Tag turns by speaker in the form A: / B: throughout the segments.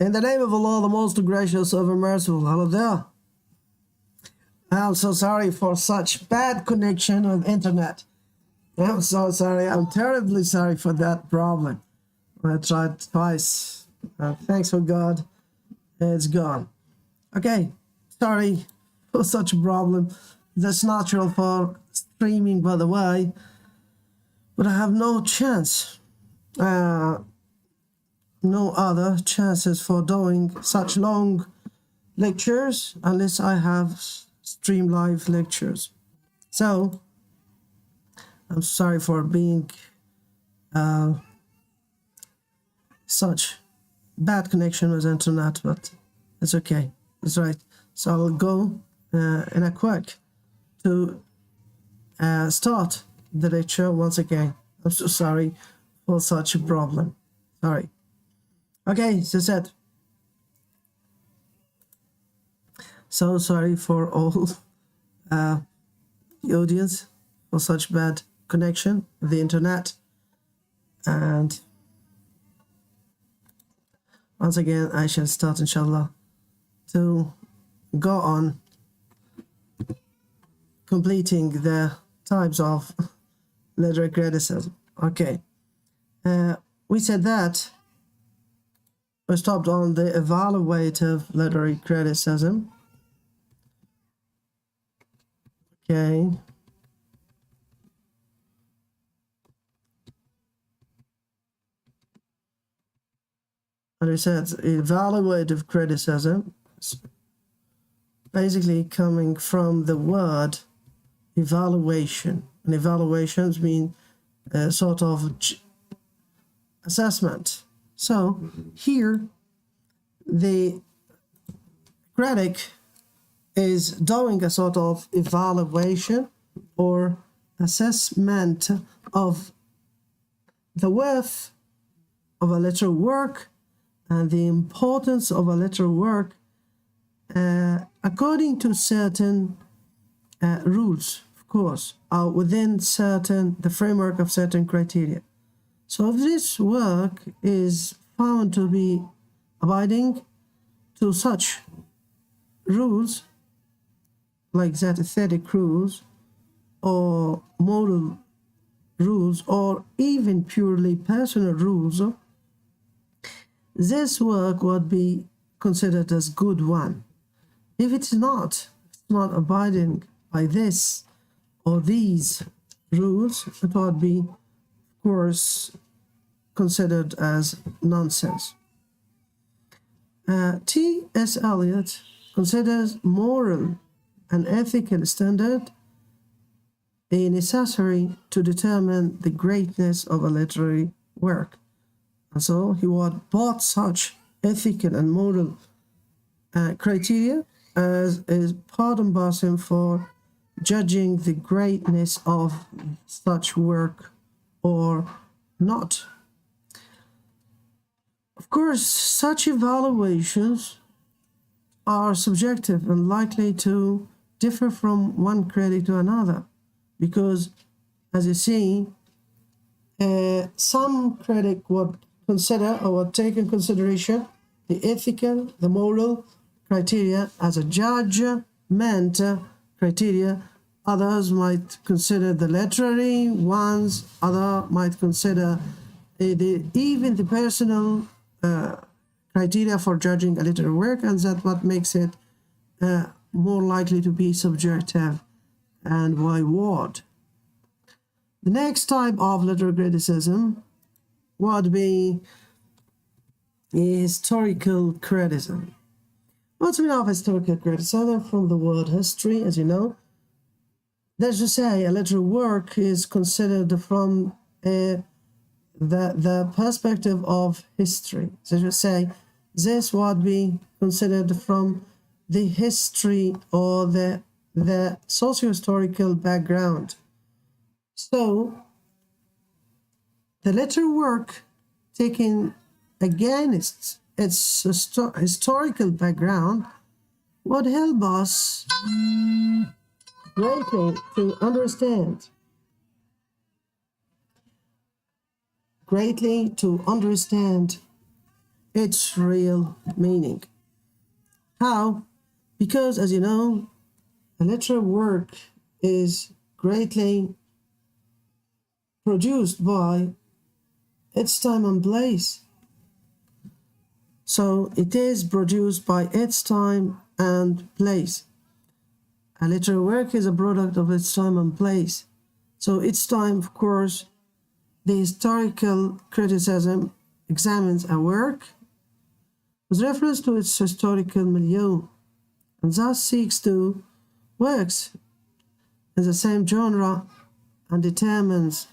A: In the name of Allah, the most gracious, ever merciful. Hello there. I'm so sorry for such bad connection with internet. I'm so sorry. I'm terribly sorry for that problem. I tried twice. Thanks for God, it's gone. Okay, sorry for such a problem. That's natural for streaming, by the way. But I have no chance. No other chances for doing such long lectures unless I have stream live lectures. So I'm sorry for being such bad connection with internet, but it's okay. It's right. So I'll go in a quick to start the lecture once again. I'm so sorry for such a problem. Sorry. Okay, so said. So sorry for all the audience for such bad connection with the internet. And once again, I shall start, inshallah, to go on completing the types of literary criticism. Okay. We said that we stopped on the evaluative literary criticism. Okay. And we said evaluative criticism is basically coming from the word evaluation. And evaluations mean a sort of assessment. So here the critic is doing a sort of evaluation or assessment of the worth of a literary work and the importance of a literary work according to certain rules, of course, within the framework of certain criteria. So if this work is found to be abiding to such rules, like that aesthetic rules or moral rules or even purely personal rules, this work would be considered as good one. If it's not abiding by this or these rules, it would be, of course, considered as nonsense. T.S. Eliot considers moral and ethical standard a necessary to determine the greatness of a literary work. And so he would both such ethical and moral criteria as is part and parcel for judging the greatness of such work or not. Of course, such evaluations are subjective and likely to differ from one critic to another because, as you see, some critic would consider or would take in consideration the ethical, the moral criteria as a judgment criteria. Others might consider the literary ones. Others might consider even the personal criteria for judging a literary work, and that's what makes it more likely to be subjective and wide. The next type of literary criticism would be historical criticism. What's the meaning of historical criticism? From the word history, as you know. That's to say, a literary work is considered from the perspective of history. So to say, this would be considered from the history or the socio-historical background. So the literary work taken against its historical background would help us greatly to understand its real meaning. How? Because, as you know, a literary work is greatly produced by its time and place. So it is produced by its time and place. A literary work is a product of its time and place. So its time, of course, the historical criticism examines a work with reference to its historical milieu, and thus seeks to works in the same genre and determines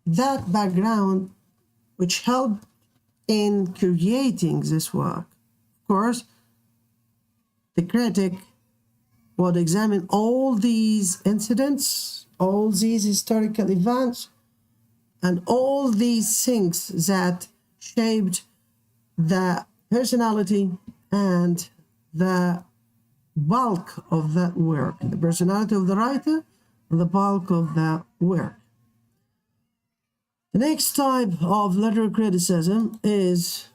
A: that background which helped in creating this work. Of course, the critic would examine all these incidents, all these historical events, and all these things that shaped the personality and the bulk of that work, the personality of the writer and the bulk of that work. The next type of literary criticism is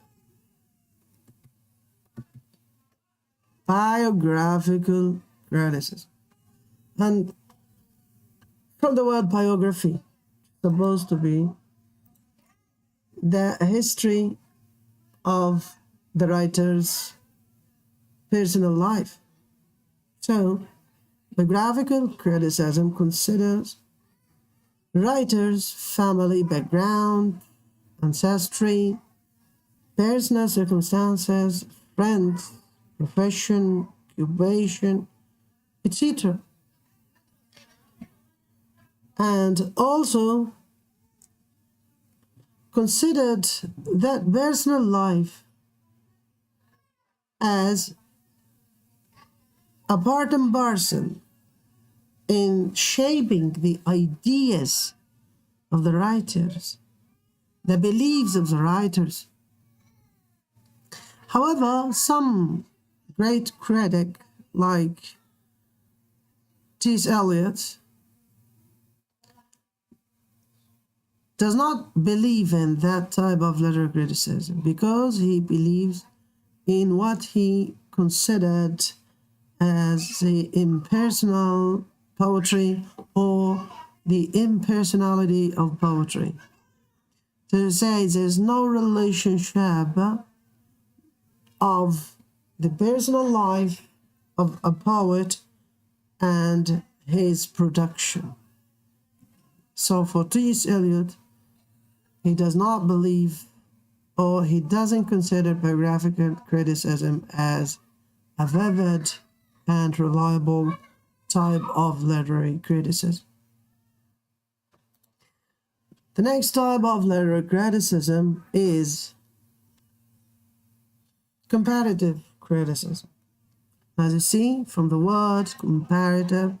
A: biographical criticism. And from the word biography, supposed to be the history of the writer's personal life. So, biographical criticism considers writer's family background, ancestry, personal circumstances, friends, profession, occupation, etc. And also considered that personal life as a part and parcel in shaping the ideas of the writers, the beliefs of the writers. However, some great critic like T.S. Eliot does not believe in that type of literary criticism because he believes in what he considered as the impersonal poetry or the impersonality of poetry. To say there's no relationship of the personal life of a poet and his production. So for T.S. Eliot, he does not believe or he doesn't consider biographical criticism as a vivid and reliable type of literary criticism. The next type of literary criticism is comparative criticism. As you see from the word comparative,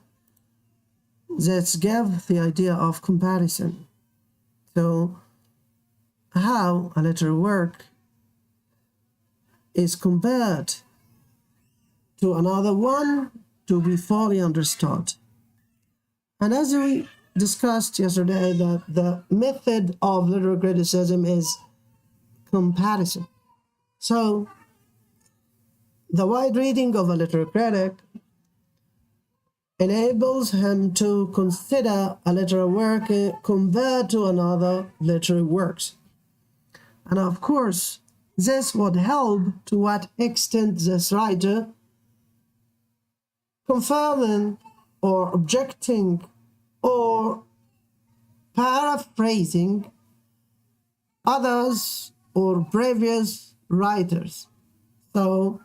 A: that gives the idea of comparison. So, how a literary work is compared to another one to be fully understood. And as we discussed yesterday, that the method of literary criticism is comparison. So, the wide reading of a literary critic enables him to consider a literary work compared to another literary works. And of course, this would help to what extent this writer confirming or objecting or paraphrasing others or previous writers. So,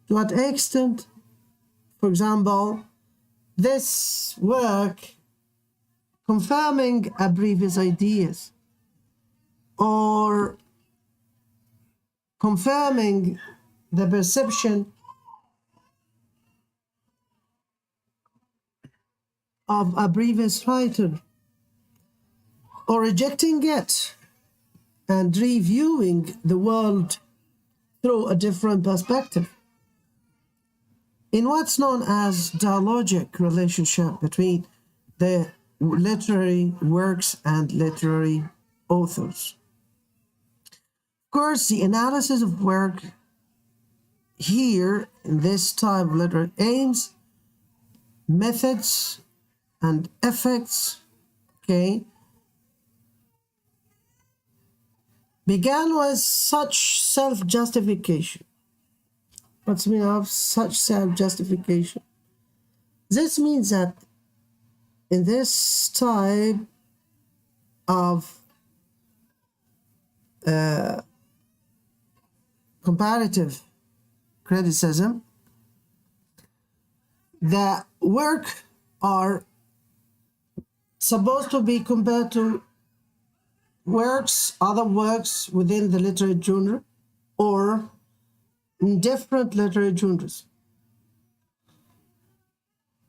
A: to what extent, for example, this work confirming a previous ideas or confirming the perception of a previous writer, or rejecting it and reviewing the world through a different perspective. In what's known as dialogic relationship between the literary works and literary authors. Of course, the analysis of work here in this type of literary aims, methods, and effects, okay, began with such self-justification. What's the meaning of such self-justification? This means that in this type of comparative criticism, the work are supposed to be compared to other works within the literary genre or in different literary genres,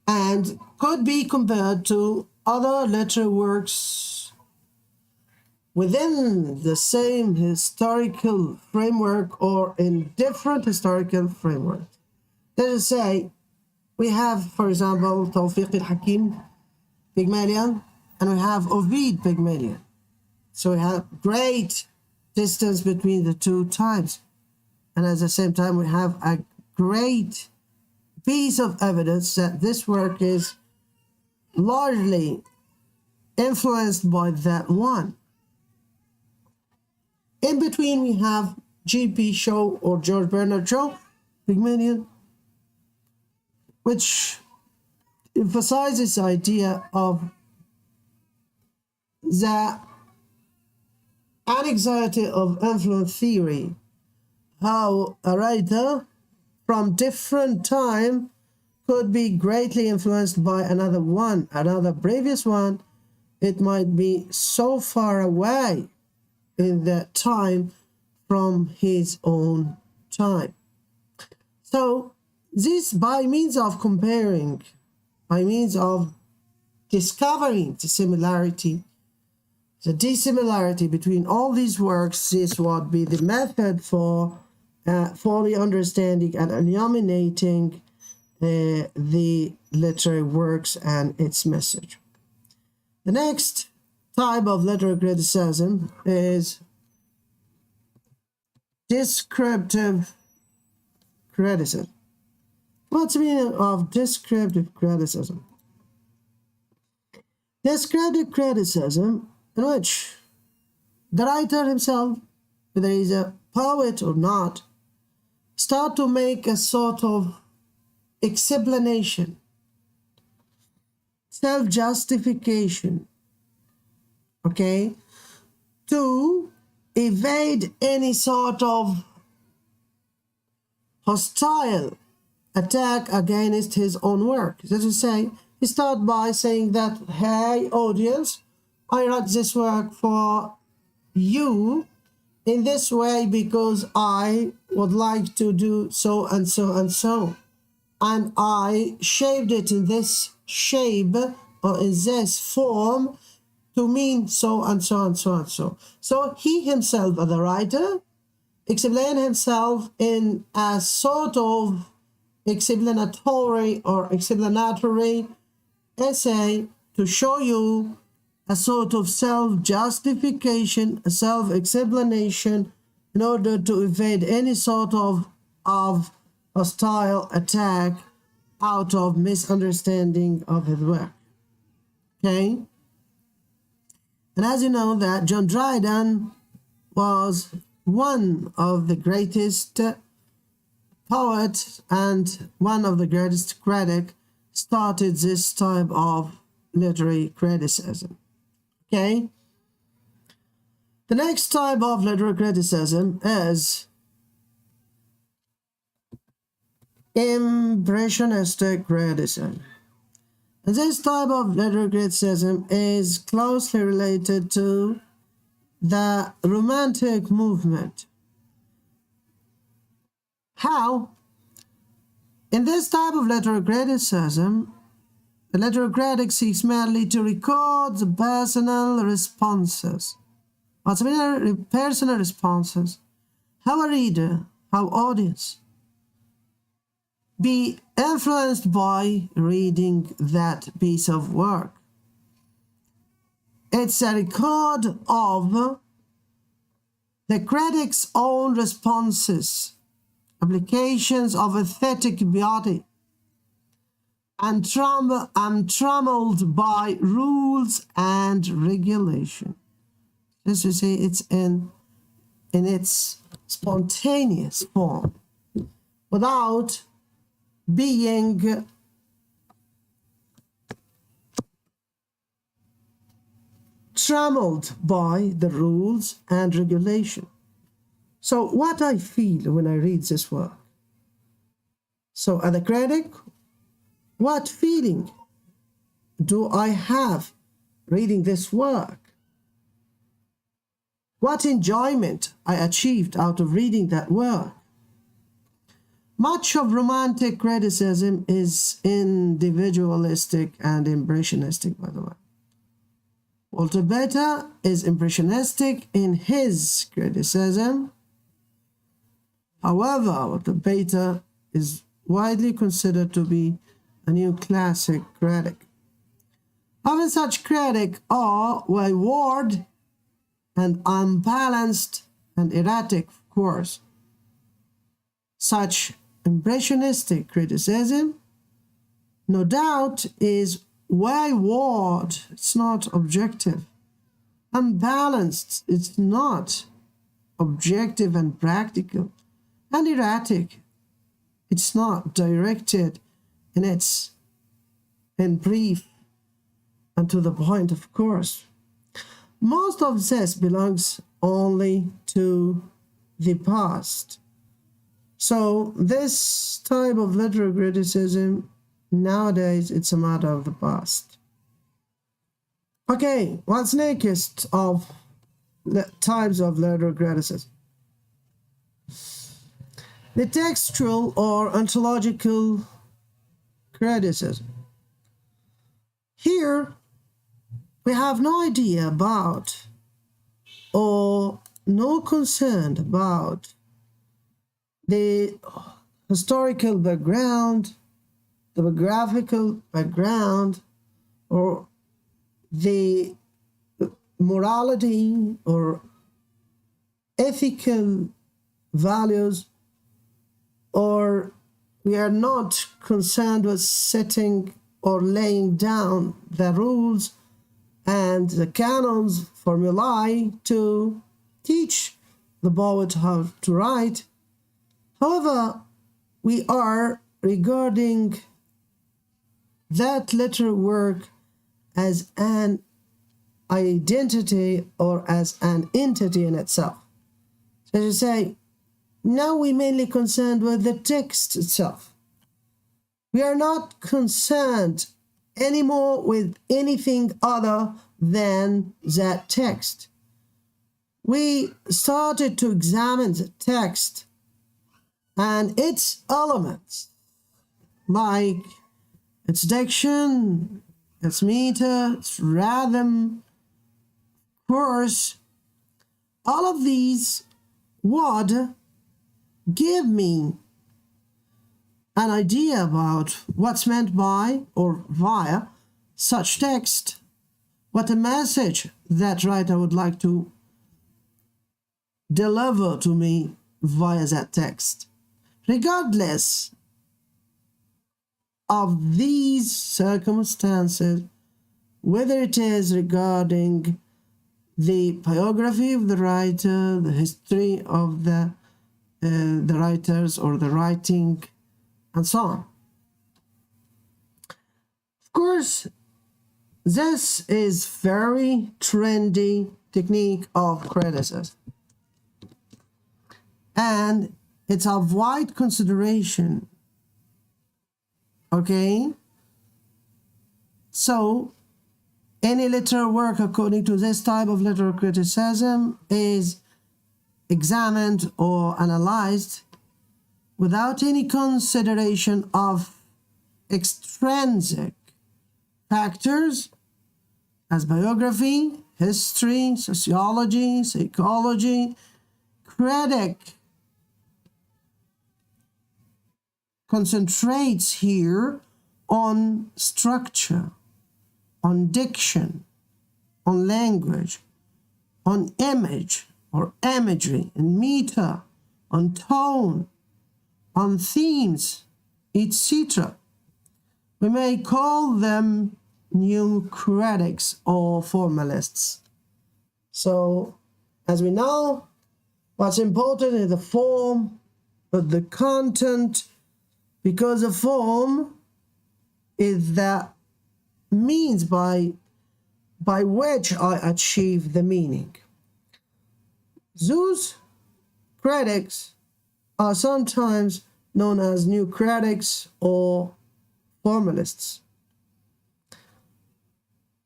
A: and could be compared to other literary works within the same historical framework or in different historical frameworks. Let us say we have, for example, Tawfiq al-Hakim, Pygmalion, and we have Ovid, Pygmalion. So we have great distance between the two types. And at the same time, we have a great piece of evidence that this work is largely influenced by that one. In between, we have G.P. Shaw or George Bernard Shaw, Pygmalion, which emphasizes the idea of the anxiety of influence theory, how a writer from different time could be greatly influenced by another previous one. It might be so far away in that time from his own time. So this, by means of comparing, by means of discovering the similarity, the dissimilarity between all these works, this would be the method for fully understanding and illuminating the literary works and its message. The next type of literary criticism is descriptive criticism. What's the meaning of descriptive criticism? Descriptive criticism in which the writer himself, whether he's a poet or not, start to make a sort of explanation, self-justification, okay, to evade any sort of hostile attack against his own work. That is to say, he starts by saying that, hey, audience, I wrote this work for you in this way because I would like to do so and so and so. And I shaped it in this shape or in this form to mean so and so and so and so. So he himself, as a writer, explained himself in a sort of explanatory essay to show you a sort of self-justification, a self-explanation in order to evade any sort of hostile attack out of misunderstanding of his work. Okay? And as you know that John Dryden was one of the greatest poets and one of the greatest critics, started this type of literary criticism. Okay? The next type of literary criticism is impressionistic criticism. And this type of literary criticism is closely related to the Romantic movement. How? In this type of literary criticism, the literary critic seeks merely to record the personal responses. What's the meaning of personal responses? How a reader, how audience, be influenced by reading that piece of work. It's a record of The critic's own responses, applications of aesthetic beauty, and trammeled by rules and regulation. As you see, it's in its spontaneous form, without being trammeled by the rules and regulation. So what I feel when I read this work. So as a critic, what feeling do I have reading this work? What enjoyment I achieved out of reading that work? Much of romantic criticism is individualistic and impressionistic, by the way. Walter Beta is impressionistic in his criticism. However, Walter Beta is widely considered to be a new classic critic. Often such critics are wayward and unbalanced and erratic, of course. Such impressionistic criticism, no doubt, is wayward. It's not objective. Unbalanced, it's not objective and practical. And erratic, it's not directed in brief and to the point, of course. Most of this belongs only to the past. So this type of literary criticism, nowadays, it's a matter of the past. Okay, what's next of the types of literary criticism? The textual or ontological criticism. Here, we have no idea about or no concern about the historical background, the biographical background, or the morality or ethical values, or we are not concerned with setting or laying down the rules and the canons, formulae to teach the poet how to write. However, we are regarding that literary work as an identity or as an entity in itself. So as you say, now we're mainly concerned with the text itself. We are not concerned anymore with anything other than that text. We started to examine the text and its elements, like its diction, its meter, its rhythm, course. All of these would give me an idea about what's meant by or via such text, what a message that writer would like to deliver to me via that text. Regardless of these circumstances, whether it is regarding the biography of the writer, the history of the writers or the writing, and so on. Of course, this is very trendy technique of criticism, and it's of wide consideration. Okay? So, any literary work according to this type of literary criticism is examined or analyzed without any consideration of extrinsic factors as biography, history, sociology, psychology. Critic concentrates here on structure, on diction, on language, on image, or imagery and meter, on tone, on themes, etc. We may call them new critics or formalists. So, as we know, what's important is the form, but the content, because the form is the means by which I achieve the meaning. Those critics are sometimes known as new critics or formalists.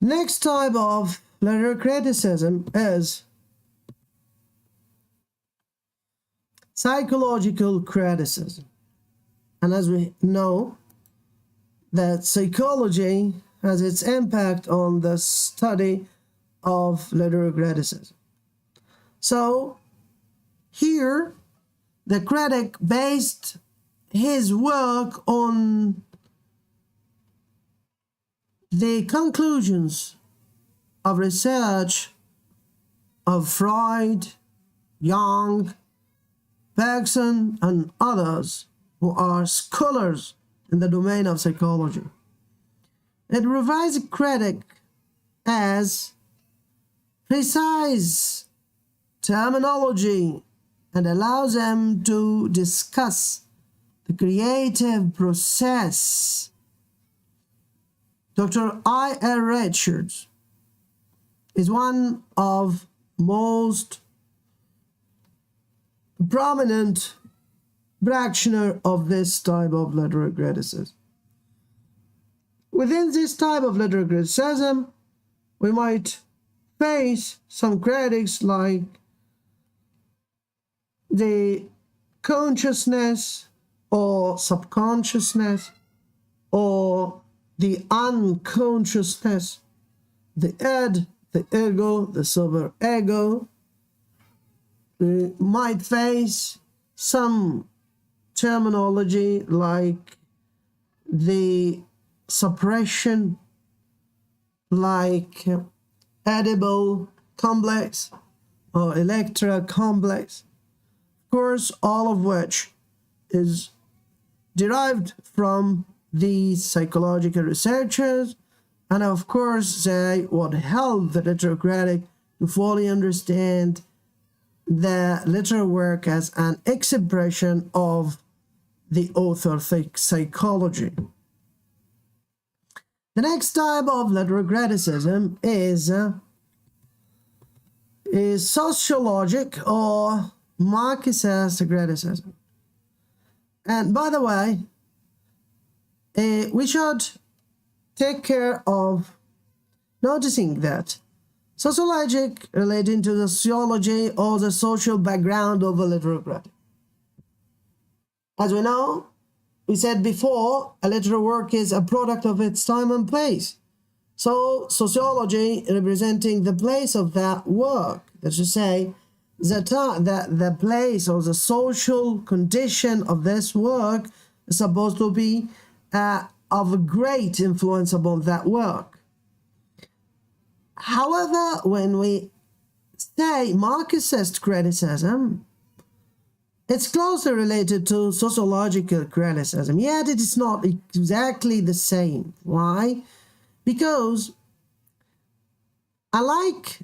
A: Next type of literary criticism is psychological criticism. And as we know, that psychology has its impact on the study of literary criticism. So here, the critic based his work on the conclusions of research of Freud, Jung, Bergson, and others who are scholars in the domain of psychology. It provides a critic as precise terminology and allows them to discuss the creative process. Dr. I.R. Richards is one of most prominent practitioner of this type of literary criticism. Within this type of literary criticism, we might face some critics like the consciousness or subconsciousness or the unconsciousness, the id, the ego, the super ego. We might face some terminology like the suppression, like edible complex or electra complex. Of course, all of which is derived from these psychological researchers, and of course they would help the literary critic to fully understand the literary work as an expression of the author's psychology. The next type of literary criticism is sociologic or Marxist criticism. And by the way, we should take care of noticing that sociologic relating to the sociology or the social background of a literary critic. As we know, we said before, a literary work is a product of its time and place. So sociology representing the place of that work, that is to say, the place or the social condition of this work is supposed to be of a great influence upon that work. However, when we say Marxist criticism, it's closely related to sociological criticism, yet it is not exactly the same. Why? Because unlike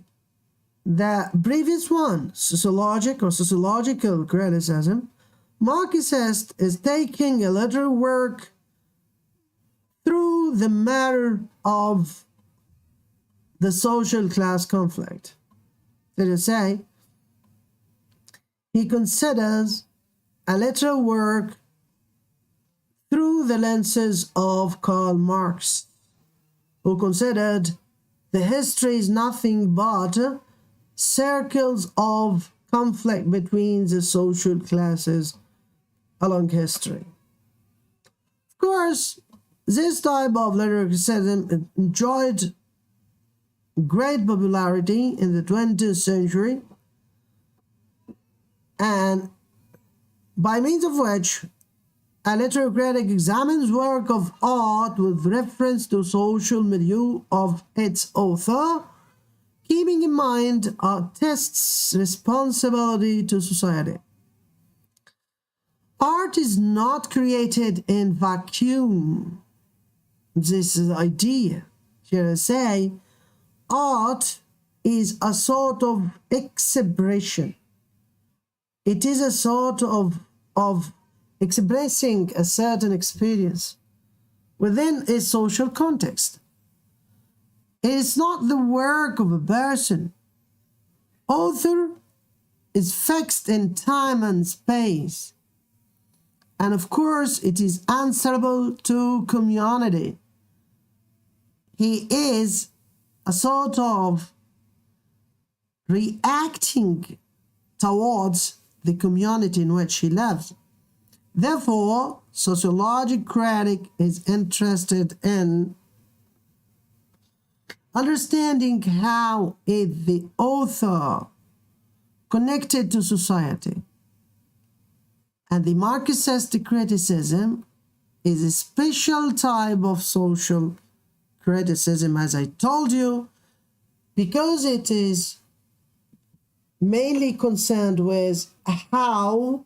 A: the previous one, sociological criticism, Marxist is taking a literary work through the matter of the social class conflict. That is to say, he considers a literary work through the lenses of Karl Marx, who considered the history is nothing but circles of conflict between the social classes along history. Of course, this type of literary criticism enjoyed great popularity in the 20th century, and by means of which a literary critic examines work of art with reference to social milieu of its author keeping in mind artists' responsibility to society. Art is not created in vacuum. This is the idea. Shall I say, art is a sort of expression. It is a sort of expressing a certain experience within a social context. It is not the work of a person. Author is fixed in time and space. And of course, it is answerable to community. He is a sort of reacting towards the community in which he lives. Therefore, sociological critic is interested in understanding how is the author connected to society. And the Marxist criticism is a special type of social criticism, as I told you, because it is mainly concerned with how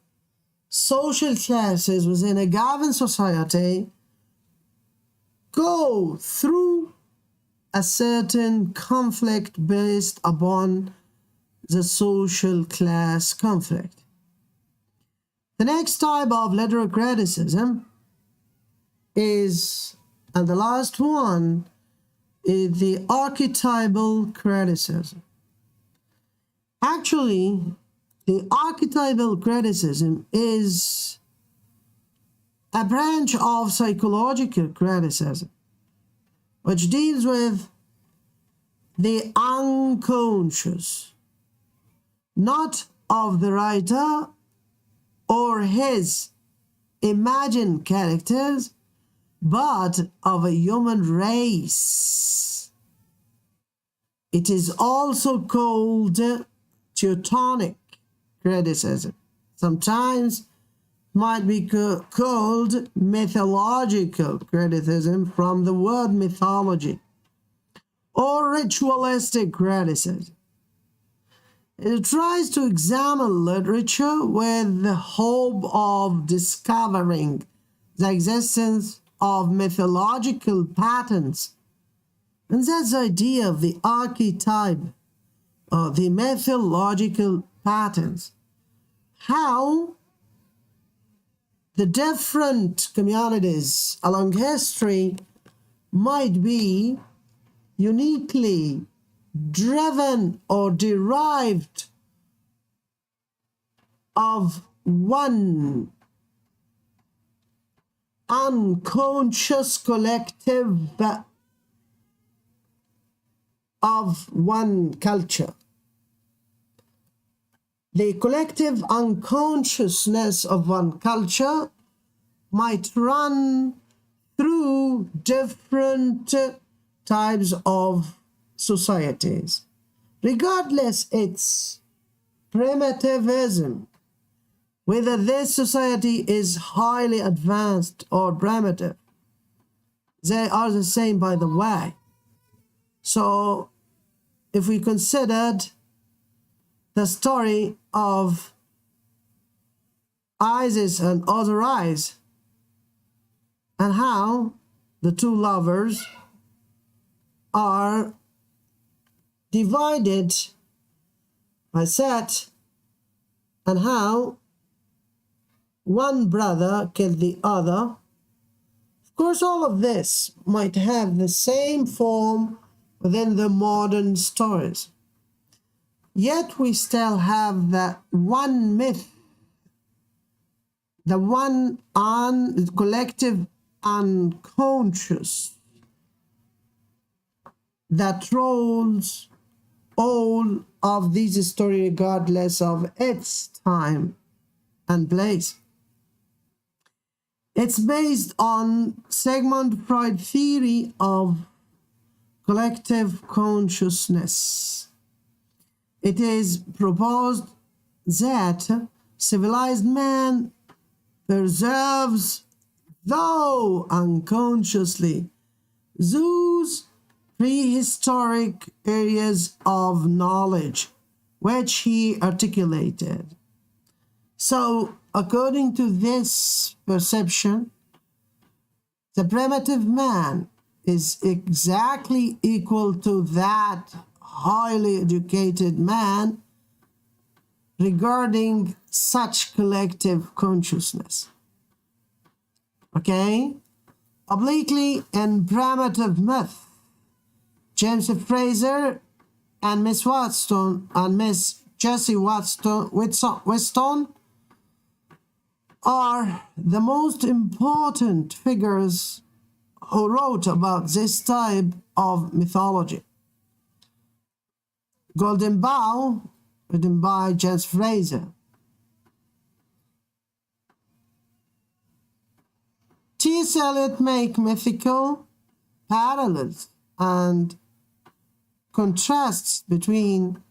A: social classes within a given society go through a certain conflict based upon the social class conflict. The next type of literary criticism is, and the last one, is the archetypal criticism. Actually, the archetypal criticism is a branch of psychological criticism which deals with the unconscious, not of the writer or his imagined characters, but of a human race. It is also called Teutonic criticism. Sometimes might be called mythological criticism from the word mythology, or ritualistic criticism. It tries to examine literature with the hope of discovering the existence of mythological patterns. And that's the idea of the archetype, or the mythological patterns. How the different communities along history might be uniquely driven or derived of one unconscious collective of one culture. The collective unconsciousness of one culture might run through different types of societies, regardless its primitivism, whether this society is highly advanced or primitive. They are the same, by the way. So if we considered the story of Isis and Osiris, and how the two lovers are divided by Set, and how one brother killed the other. Of course, all of this might have the same form within the modern stories. Yet we still have that one myth, the one collective unconscious that rolls all of these stories regardless of its time and place. It's based on Sigmund Freud theory of collective consciousness. It is proposed that civilized man preserves, though unconsciously, those prehistoric areas of knowledge, which he articulated. So, according to this perception, the primitive man is exactly equal to that highly educated man regarding such collective consciousness. Okay? Obliquely, in primitive myth, James Fraser and Miss Watson and Miss Jessie Weston are the most important figures who wrote about this type of mythology. Golden Bough, written by James Fraser. T.S. Eliot make mythical parallels and contrasts between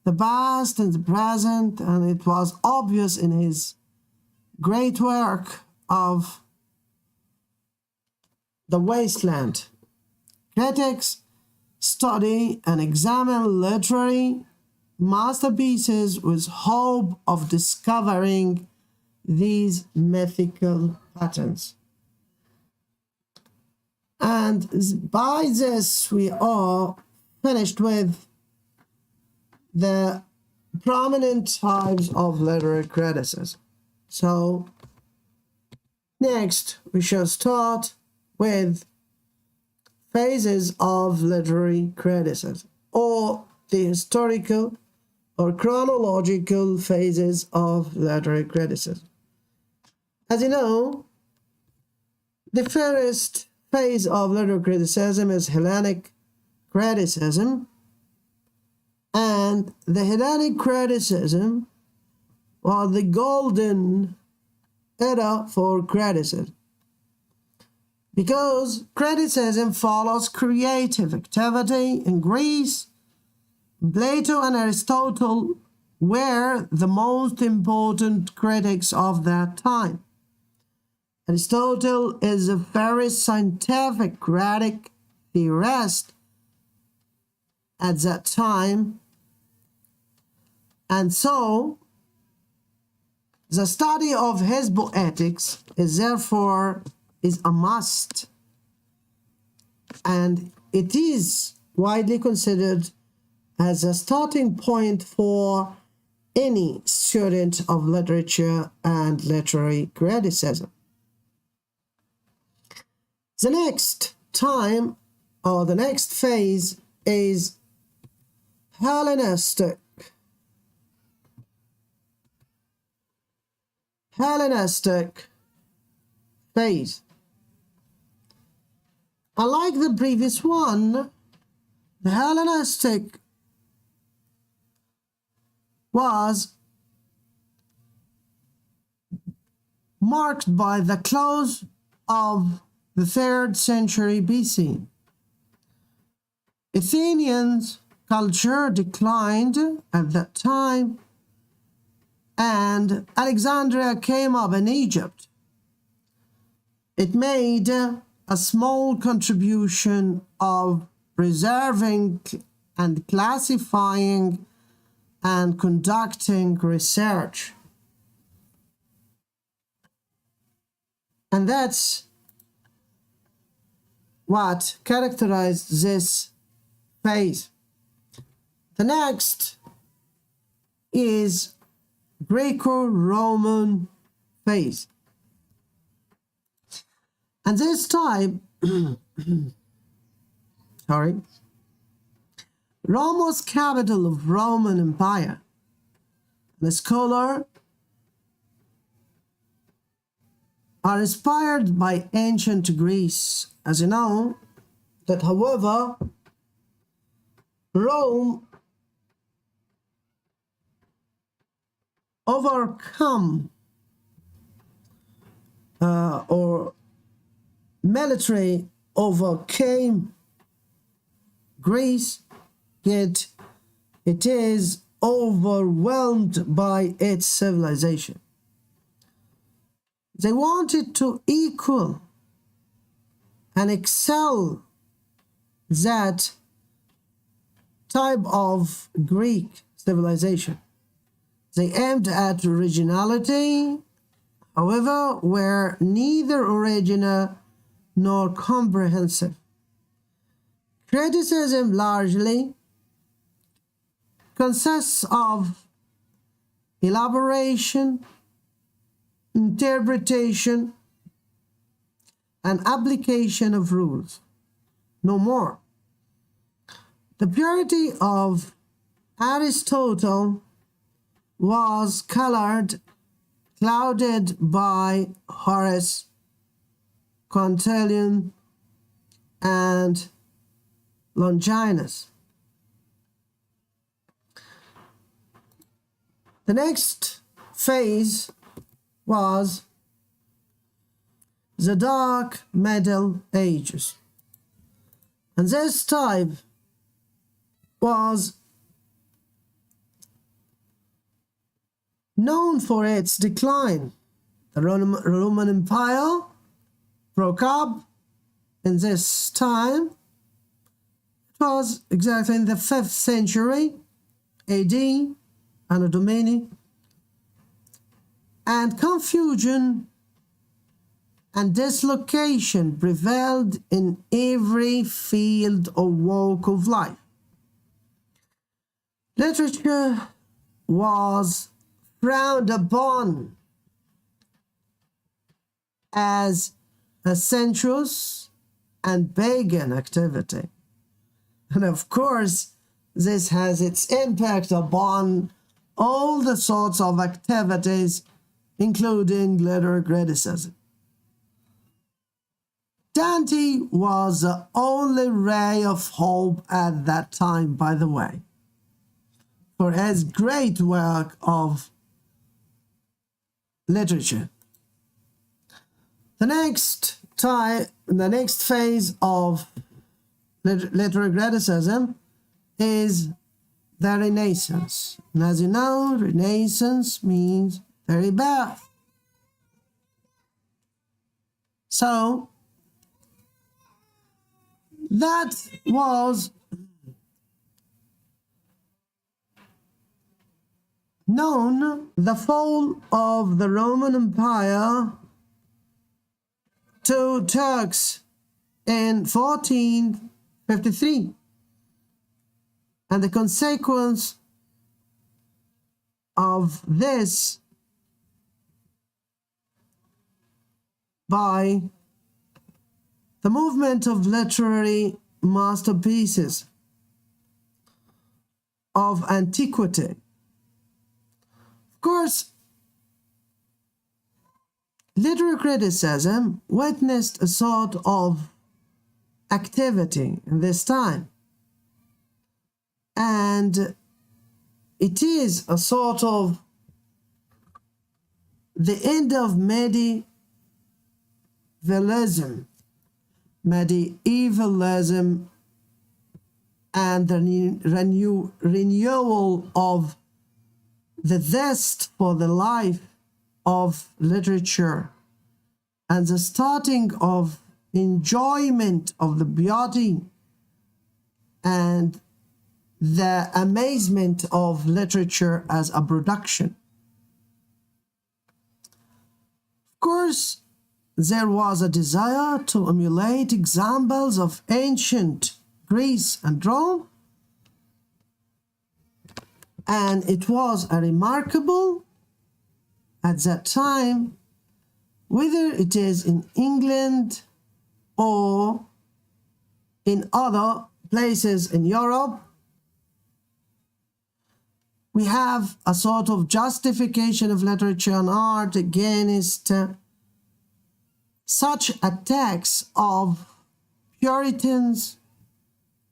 A: the past and the present, and it was obvious in his great work of The Wasteland. Critics study and examine literary masterpieces with hope of discovering these mythical patterns. And by this we are finished with the prominent types of literary criticism. So next we shall start with phases of literary criticism, or the historical or chronological phases of literary criticism. As you know, the first phase of literary criticism is Hellenic criticism, and the Hellenic criticism was the golden era for criticism, because criticism follows creative activity in Greece. Plato and Aristotle were the most important critics of that time. Aristotle is a very scientific critic, theorist at that time, and so the study of his poetics is therefore a must, and it is widely considered as a starting point for any student of literature and literary criticism. The next time, or the next phase, is Hellenistic phase. Unlike the previous one, the Hellenistic was marked by the close of the 3rd century BC. Athenians' culture declined at that time, and Alexandria came up in Egypt. It made a small contribution of preserving and classifying and conducting research. And that's what characterized this phase. The next is Greco-Roman phase. And this time, Rome was capital of Roman Empire. The scholars are inspired by ancient Greece. As you know, that however, Rome overcome or military overcame Greece, yet it is overwhelmed by its civilization. They wanted to equal and excel that type of Greek civilization. They aimed at originality, however, were neither original nor comprehensive. Criticism largely consists of elaboration, interpretation, and application of rules, no more. The purity of Aristotle was clouded by Horace, Quintilian, and Longinus. The next phase was the Dark Middle Ages, and this type was known for its decline. The Roman Empire broke up in this time. It was exactly in the 5th century AD, Anno Domini, and confusion and dislocation prevailed in every field or walk of life. Literature was frowned upon as a sensuous and pagan activity. And of course, this has its impact upon all the sorts of activities, including literary criticism. Dante was the only ray of hope at that time, by the way, for his great work of literature. The next phase of literary criticism is the Renaissance. And as you know, Renaissance means the rebirth. So that was known the fall of the Roman Empire to Turks in 1453, and the consequence of this by the movement of literary masterpieces of antiquity. Of course, literary criticism witnessed a sort of activity in this time, and it is a sort of the end of medievalism and the renewal of the zest for the life of literature and the starting of enjoyment of the beauty and the amazement of literature as a production. Of course, there was a desire to emulate examples of ancient Greece and Rome, and it was a remarkable at that time, whether it is in England or in other places in Europe, we have a sort of justification of literature and art against such attacks of Puritans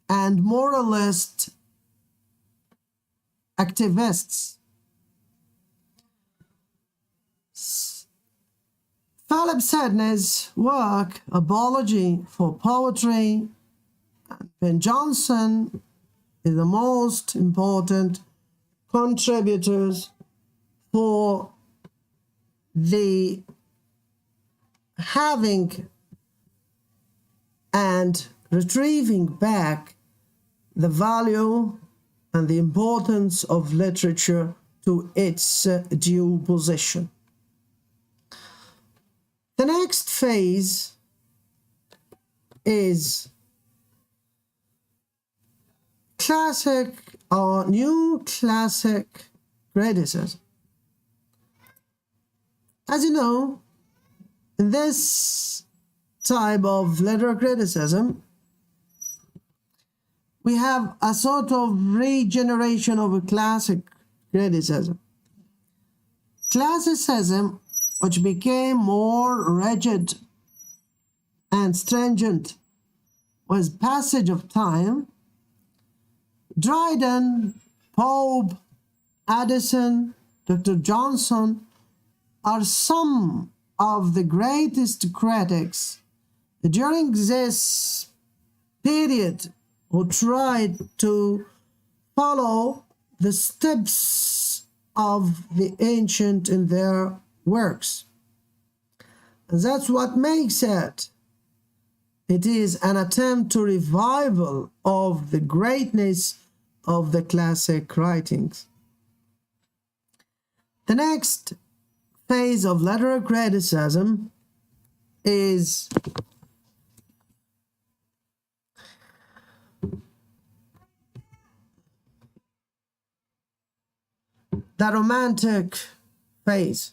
A: and moralist activists. Philip Sidney's work, Apology for Poetry, and Ben Jonson is the most important contributors for the having and retrieving back the value and the importance of literature to its due position. The next phase is classic or new classic criticism. As you know, in this type of literary criticism, we have a sort of regeneration of a classic criticism. Classicism, which became more rigid and stringent with passage of time, Dryden, Pope, Addison, Dr. Johnson are some of the greatest critics during this period who tried to follow the steps of the ancient in their works. And that's what makes it. It is an attempt to revival of the greatness of the classic writings. The next phase of literary criticism is the Romantic phase.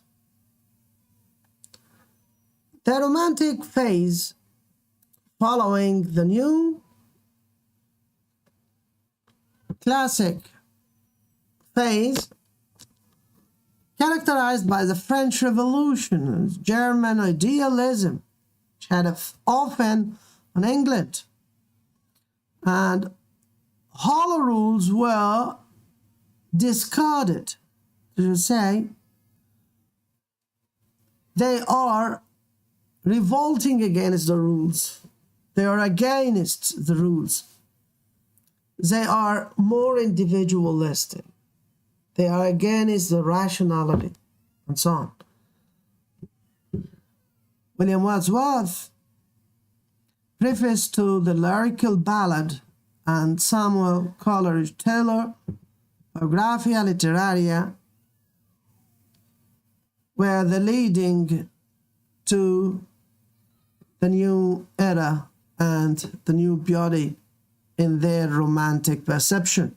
A: The Romantic phase, following the new classic phase, characterized by the French Revolution and German idealism, which had often on England, and hollow rules were discarded. To say, they are revolting against the rules. They are against the rules. They are more individualistic. They are against the rationality, and so on. William Wordsworth, preface to the Lyrical Ballad, and Samuel Coleridge Taylor, Biographia Literaria, were the leading to the new era and the new beauty in their romantic perception.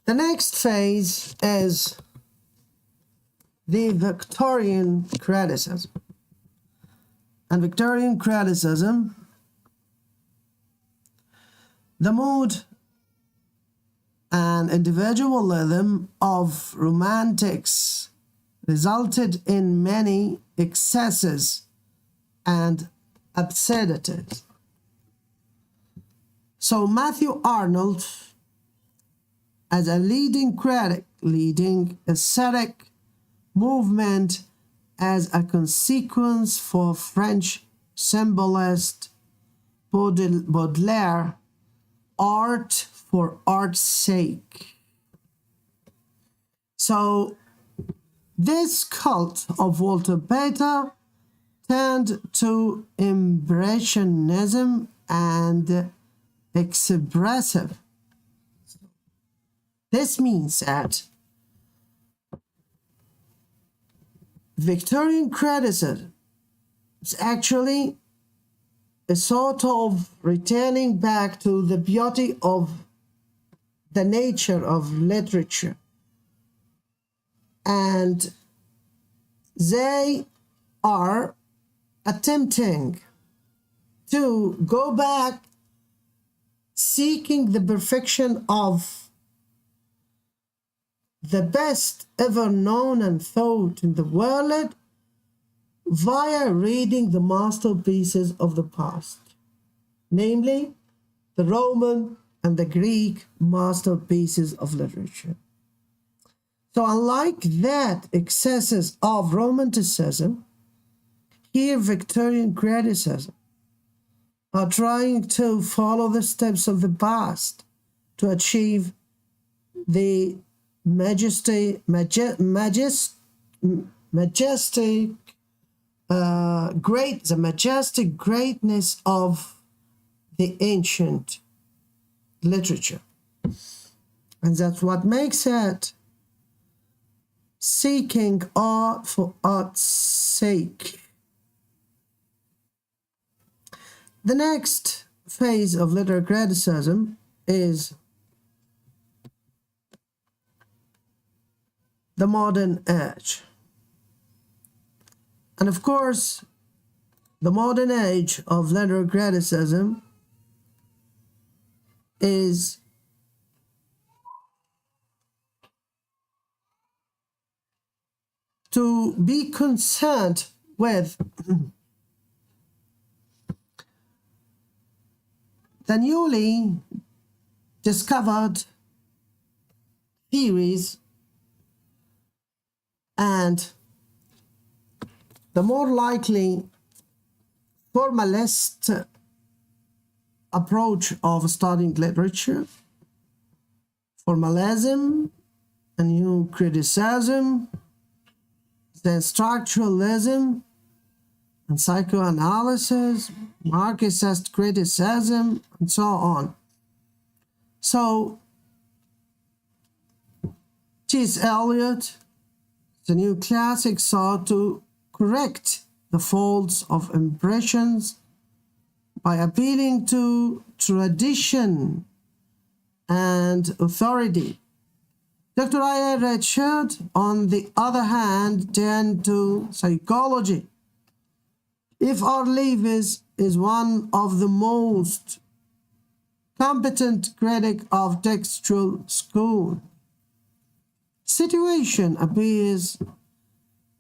A: The next phase is the Victorian criticism. And Victorian criticism, the mood and individualism of romantics resulted in many excesses and absurdities. So Matthew Arnold, as a leading critic, leading aesthetic movement as a consequence for French symbolist Baudelaire, art for art's sake. So this cult of Walter Pater turned to impressionism and expressive. This means that Victorian criticism is actually a sort of returning back to the beauty of the nature of literature. And they are attempting to go back, seeking the perfection of the best ever known and thought in the world via reading the masterpieces of the past, namely the Roman and the Greek masterpieces of literature. So unlike that excesses of Romanticism, here Victorian criticism are trying to follow the steps of the past to achieve the majestic the majestic greatness of the ancient literature. And that's what makes it seeking art for art's sake. The next phase of literary criticism is the modern age. And of course, the modern age of literary criticism is to be concerned with the newly discovered theories and the more likely formalist approach of studying literature, formalism, a new criticism, then structuralism and psychoanalysis, Marxist criticism, and so on. So, T.S. Eliot, the new classic, sought to correct the faults of impressions by appealing to tradition and authority. Dr. I.A. Richard, on the other hand, turned to psychology. If R. Lewis is one of the most competent critic of textual school, situation appears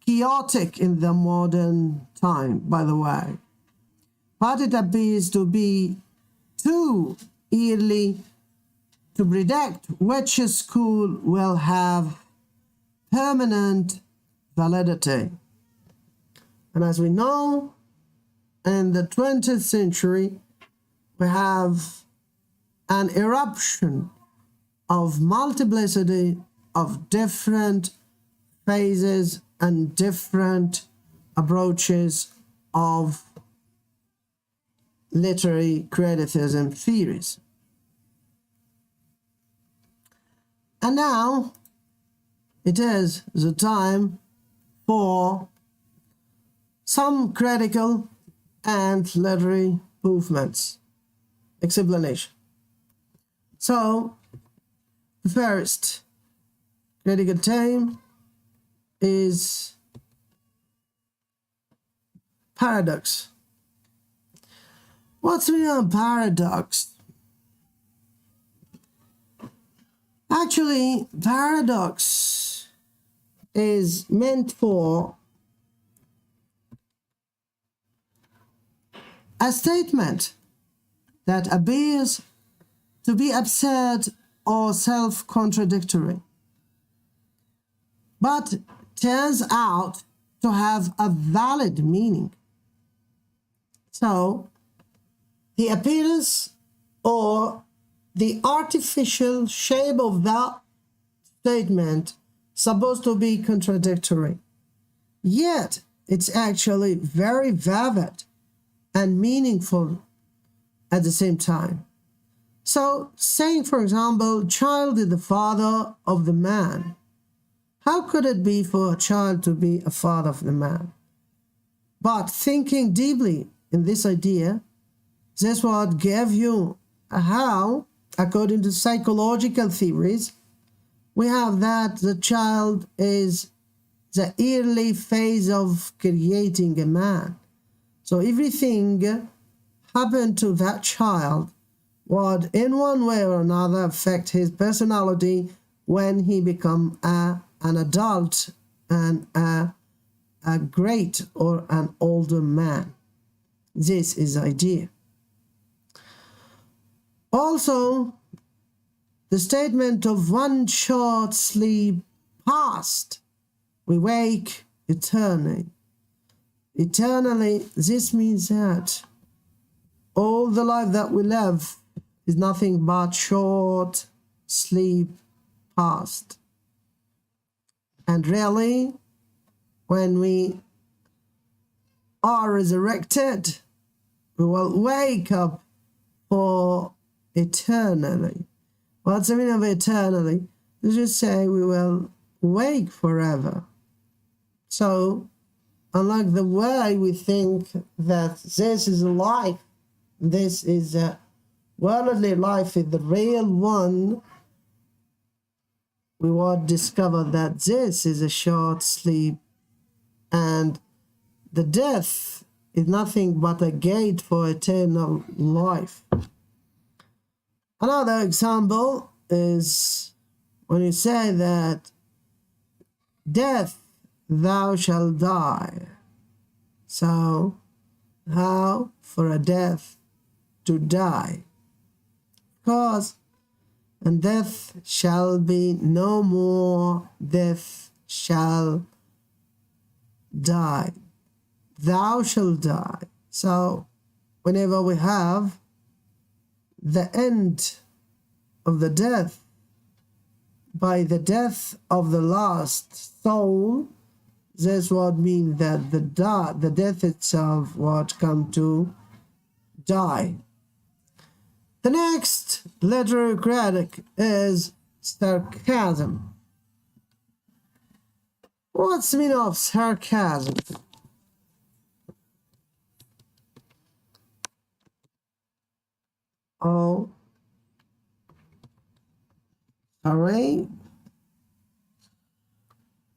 A: chaotic in the modern time, by the way, but it appears to be too early to predict which school will have permanent validity. And as we know, in the 20th century, we have an eruption of multiplicity of different phases and different approaches of literary criticism theories. And now it is the time for some critical and literary movements explanation. So the first critical term is paradox. What's the meaning of paradox? Actually, paradox is meant for a statement that appears to be absurd or self-contradictory, but turns out to have a valid meaning. So, the appearance or the artificial shape of that statement supposed to be contradictory, yet it's actually very vivid and meaningful at the same time. So, saying, for example, child is the father of the man. How could it be for a child to be a father of the man? But thinking deeply in this idea, this what gave you how, according to psychological theories, we have that the child is the early phase of creating a man. So everything happened to that child would in one way or another affect his personality when he become an adult and a great or an older man. This is the idea. Also, the statement of one short sleep past, we wake eternally. Eternally, this means that all the life that we live is nothing but short sleep past. And really, when we are resurrected, we will wake up for eternally. What's the meaning of eternally? You just say we will wake forever. So, unlike the way we think that this is a life, this is a worldly life, is the real one, we will discover that this is a short sleep, and the death is nothing but a gate for eternal life. Another example is when you say that death thou shalt die. So, how for a death to die? Of course, and death shall be no more, death shall die. Thou shalt die. So, whenever we have the end of the death, by the death of the last soul, this would mean that the death itself would come to die. The next literary critic is sarcasm. What's the meaning of sarcasm? Oh, sorry.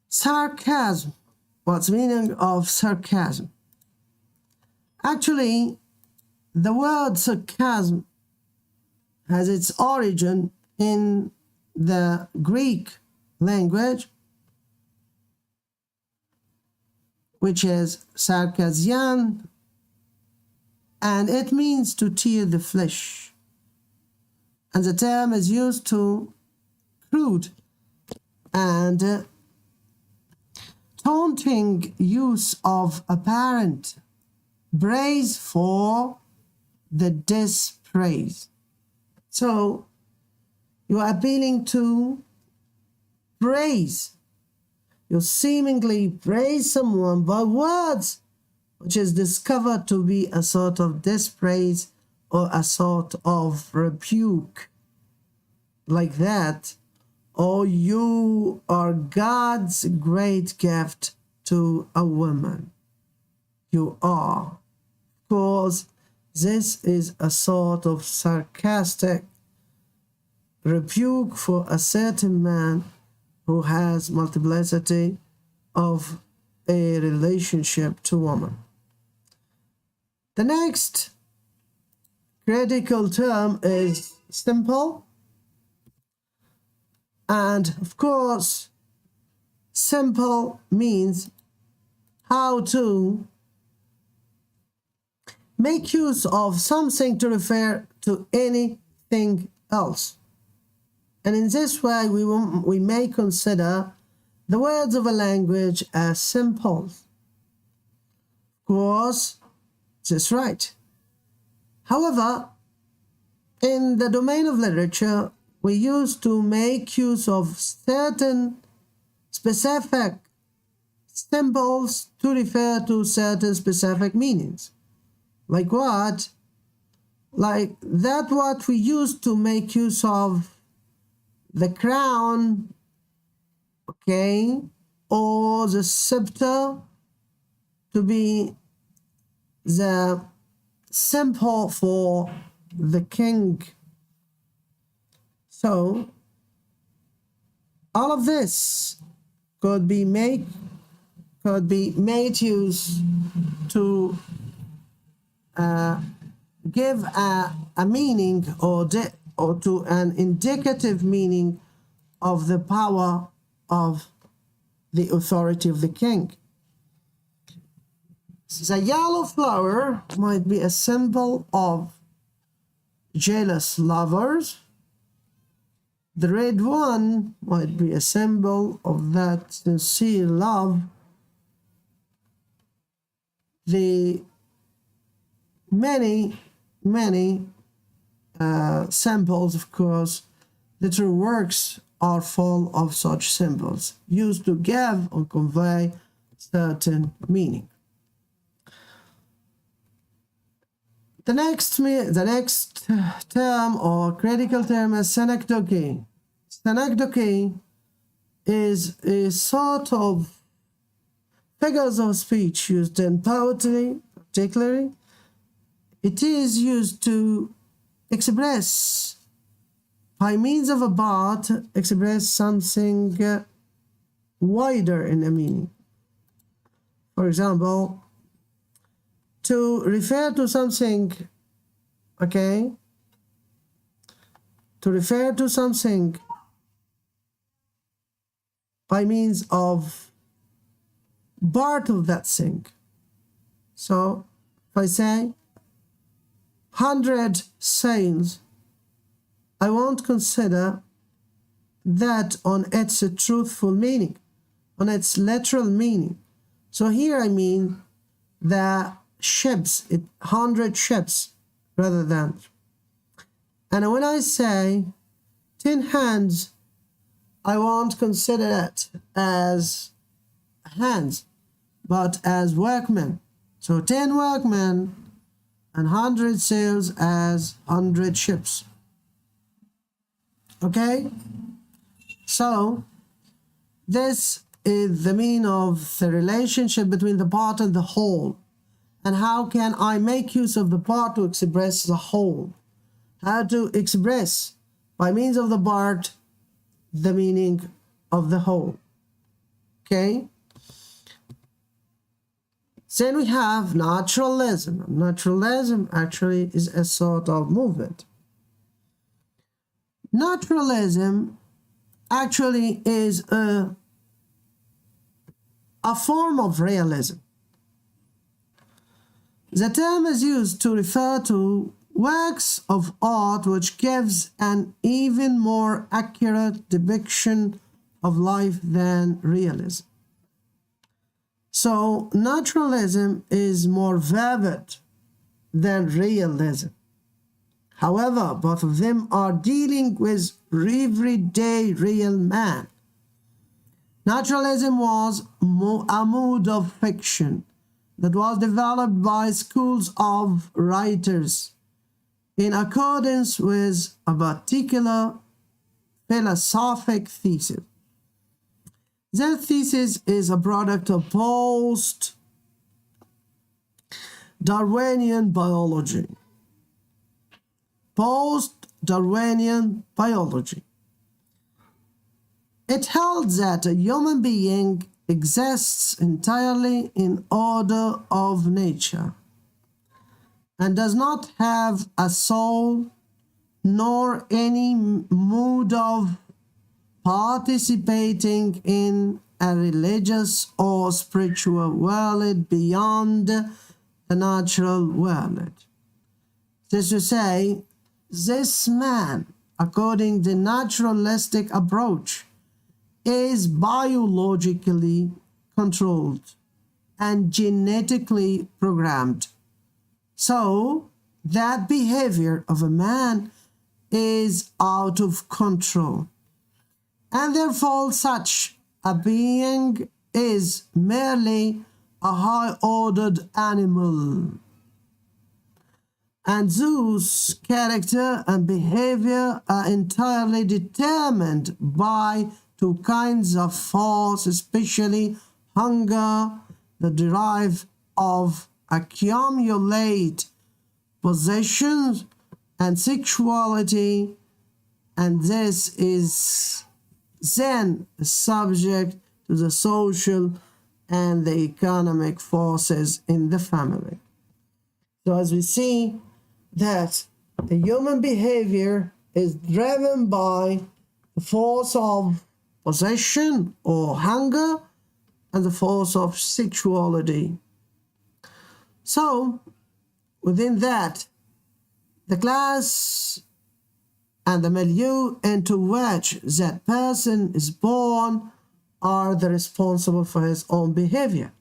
A: Sarcasm. What's the meaning of sarcasm? Actually, the word sarcasm has its origin in the Greek language, which is sarkasian, and it means to tear the flesh. And the term is used to crude and taunting use of apparent praise for the dispraise. So you are appealing to praise. You seemingly praise someone by words which is discovered to be a sort of dispraise or a sort of rebuke, like that. Oh, you are God's great gift to a woman. You are. Of course, this is a sort of sarcastic rebuke for a certain man who has multiplicity of a relationship to woman. The next critical term is simple. And of course, simple means how to make use of something to refer to anything else. And in this way, we may consider the words of a language as simple. Of course, this is right. However, in the domain of literature, we used to make use of certain specific symbols to refer to certain specific meanings. Like what? Like that what we used to make use of the crown, okay, or the scepter to be the symbol for the king. So all of this could be made use to give a meaning or to an indicative meaning of the power of the authority of the king. The yellow flower might be a symbol of jealous lovers. The red one might be a symbol of that sincere love. The many symbols, of course, literary works are full of such symbols used to give or convey certain meaning. The next term or critical term is synecdoche. Synecdoche is a sort of figures of speech used in poetry, particularly. It is used to express, by means of a part, express something wider in a meaning. For example, to refer to something, okay? To refer to something by means of part of that thing. So if I say 100 sails, I won't consider that on its truthful meaning, on its literal meaning. So here I mean the ships, 100 ships rather than. And when I say 10 hands, I won't consider it as hands, but as workmen. So 10 workmen and 100 sails as 100 ships. Okay? So this is the meaning of the relationship between the part and the whole. And how can I make use of the part to express the whole? How to express, by means of the part, the meaning of the whole. Okay? Then we have naturalism. Naturalism actually is a sort of movement. Naturalism actually is a form of realism. The term is used to refer to works of art which gives an even more accurate depiction of life than realism. So naturalism is more vivid than realism. However, both of them are dealing with everyday real man. Naturalism was a mode of fiction that was developed by schools of writers in accordance with a particular philosophic thesis. That thesis is a product of post-Darwinian biology. Post-Darwinian biology. It held that a human being exists entirely in order of nature and does not have a soul nor any mood of participating in a religious or spiritual world beyond the natural world. That is to say, this man, according to the naturalistic approach, is biologically controlled and genetically programmed. So that behavior of a man is out of control. And therefore such a being is merely a high-ordered animal. And those character and behavior are entirely determined by two kinds of force, especially hunger, that derive of accumulate possessions, and sexuality, and this is then subject to the social and the economic forces in the family. So as we see that the human behavior is driven by the force of possession or hunger and the force of sexuality. So within that, the class and the milieu into which that person is born are the responsible for his own behavior.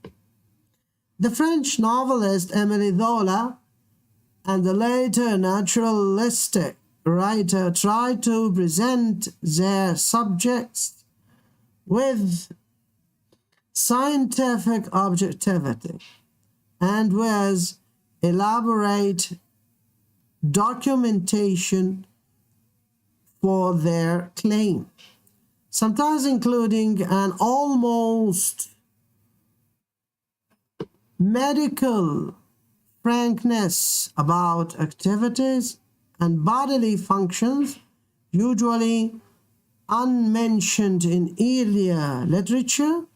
A: The French novelist Émile Zola and the later naturalistic writer tried to present their subjects with scientific objectivity and with elaborate documentation for their claim, sometimes including an almost medical frankness about activities and bodily functions, usually unmentioned in earlier literature.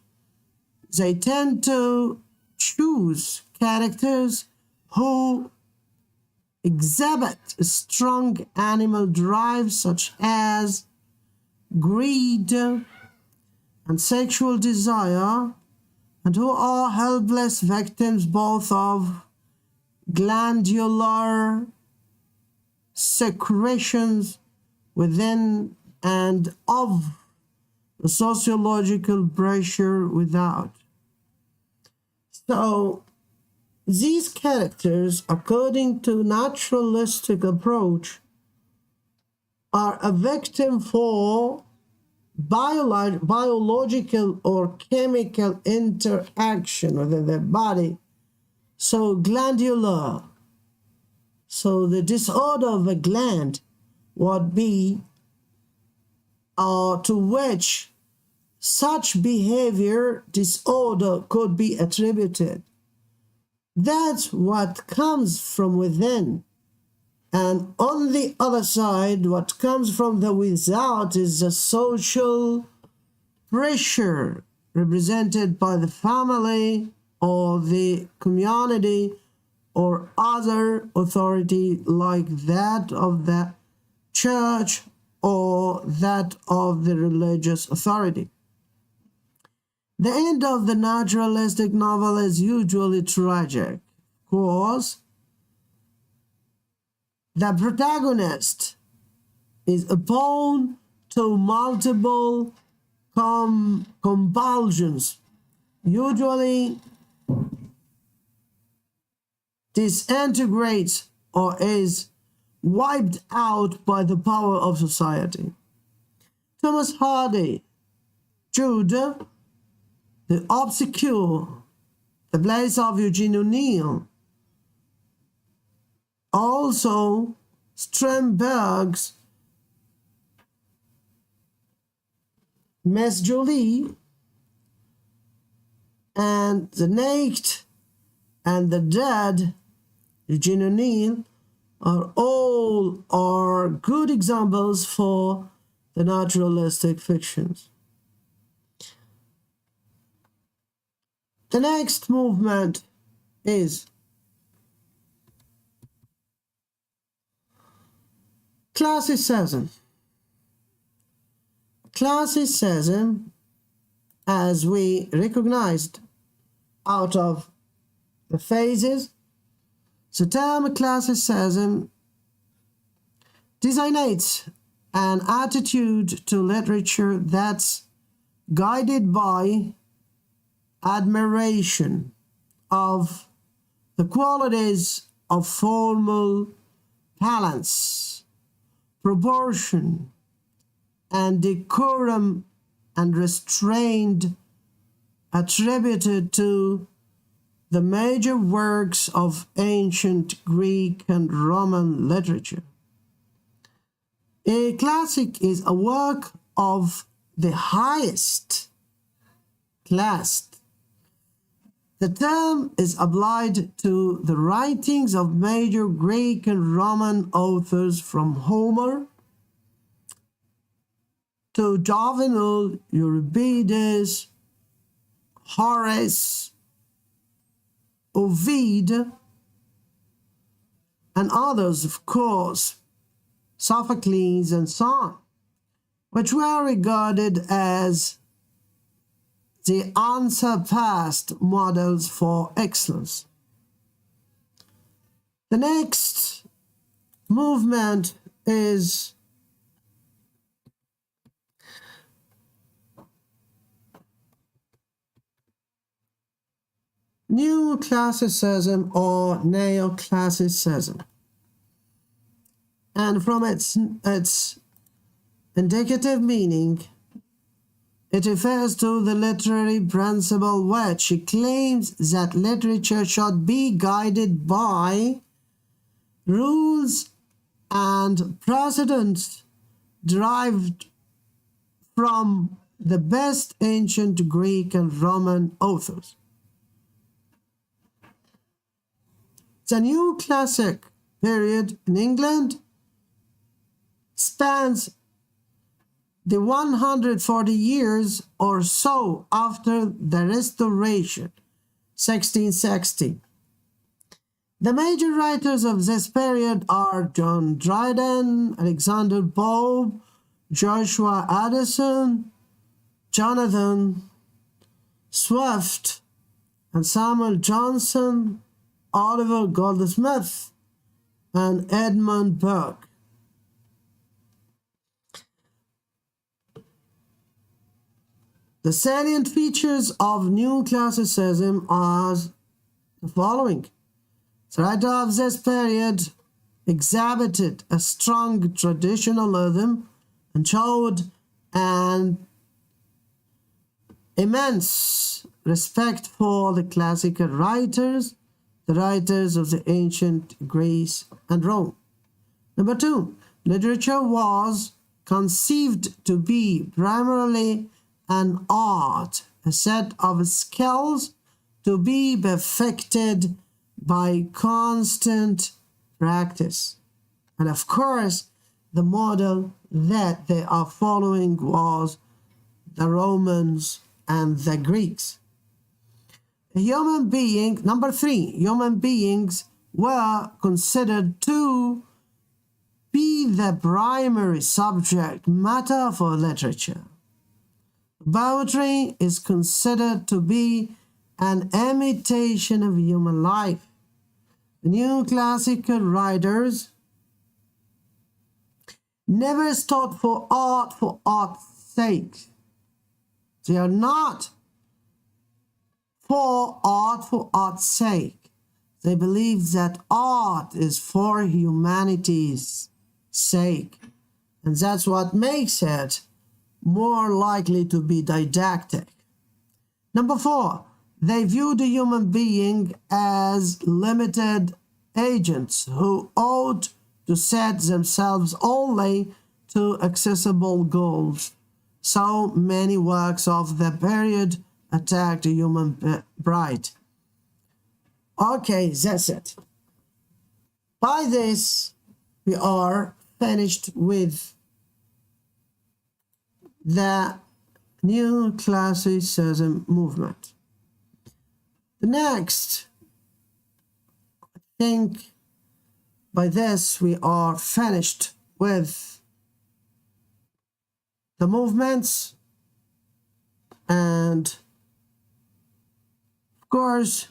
A: They tend to choose characters who exhibit strong animal drives such as greed and sexual desire, and who are helpless victims both of glandular secretions within and of the sociological pressure without. So these characters, according to naturalistic approach, are a victim for biological or chemical interaction within their body. So glandular. So the disorder of a gland would be to which such behavior disorder could be attributed. That's what comes from within. And on the other side, what comes from the without is the social pressure represented by the family or the community or other authority like that of the church or that of the religious authority. The end of the naturalistic novel is usually tragic, because the protagonist is prone to multiple compulsions, usually disintegrates or is wiped out by the power of society. Thomas Hardy, Jude, The Obscure, The Place of Eugene O'Neill, also Strindberg's Miss Julie, and The Naked and the Dead, Eugene O'Neill, are good examples for the naturalistic fictions. The next movement is classicism. Classicism, as we recognized out of the phases, the term classicism designates an attitude to literature that's guided by admiration of the qualities of formal balance, proportion, and decorum and restraint attributed to the major works of ancient Greek and Roman literature. A classic is a work of the highest class. The term is applied to the writings of major Greek and Roman authors from Homer to Juvenal, Euripides, Horace, Ovid, and others, of course, Sophocles and so on, which were regarded as the unsurpassed models for excellence. The next movement is New Classicism or Neoclassicism. And from its indicative meaning, it refers to the literary principle which claims that literature should be guided by rules and precedents derived from the best ancient Greek and Roman authors. The new classic period in England spans the 140 years or so after the Restoration, 1660. The major writers of this period are John Dryden, Alexander Pope, Joshua Addison, Jonathan Swift, and Samuel Johnson, Oliver Goldsmith, and Edmund Burke. The salient features of new classicism are the following. The writers of this period exhibited a strong traditionalism and showed an immense respect for the classical writers, the writers of the ancient Greece and Rome. Number two, literature was conceived to be primarily an art, a set of skills to be perfected by constant practice. And of course, the model that they are following was the Romans and the Greeks. Number three, human beings were considered to be the primary subject matter for literature. Poetry is considered to be an imitation of human life. The new classical writers never sought for art's sake. They are not for art's sake. They believe that art is for humanity's sake, and that's what makes it more likely to be didactic. Number four, they view the human being as limited agents who ought to set themselves only to accessible goals. So many works of the period attack the human pride. Okay, that's it. By this, we are finished with the new classicism movement. The next, I think by this we are finished with the movements, and of course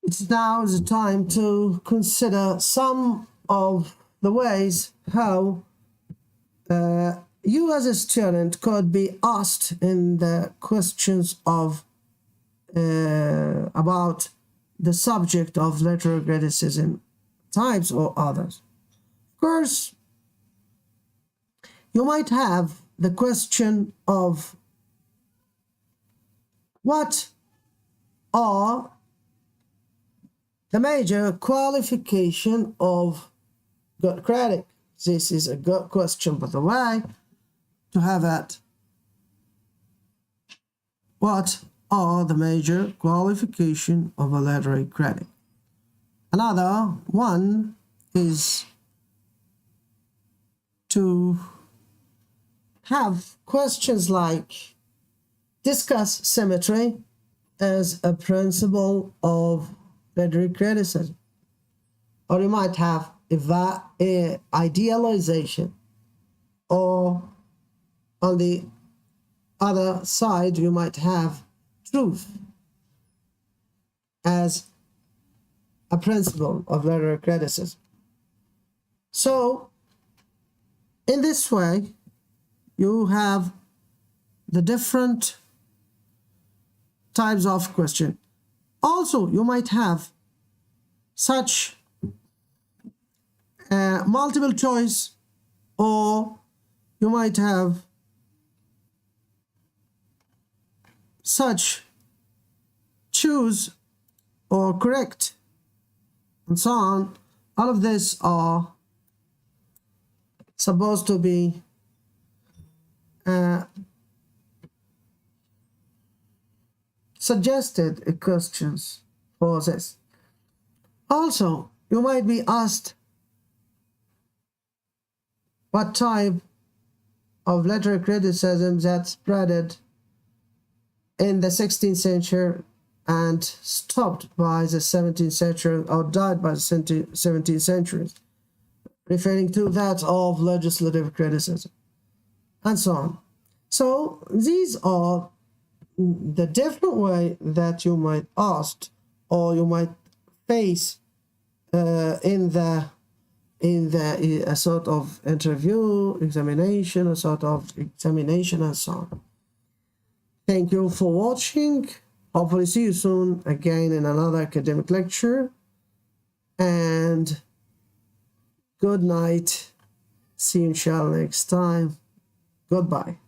A: it's now the time to consider some of the ways how you as a student could be asked in the questions of about the subject of literary criticism types or others. Of course, you might have the question of what are the major qualification of good critic. This is a good question, by the way, to have it. What are the major qualification of a literary critic? Another one is to have questions like discuss symmetry as a principle of literary criticism. Or you might have idealization, or on the other side you might have truth as a principle of literary criticism. So in this way you have the different types of question. Also, you might have such multiple choice, or you might have such choose or correct, and so on. All of this are supposed to be suggested questions for this. Also, you might be asked what type of literary criticism that spread in the 16th century and stopped by the 17th century or died by the 17th century, referring to that of legislative criticism, and so on. So these are the different way that you might ask or you might face in a sort of interview, examination, a sort of examination, and so on. Thank you for watching. Hopefully see you soon again in another academic lecture. And good night. See you inshallah next time. Goodbye.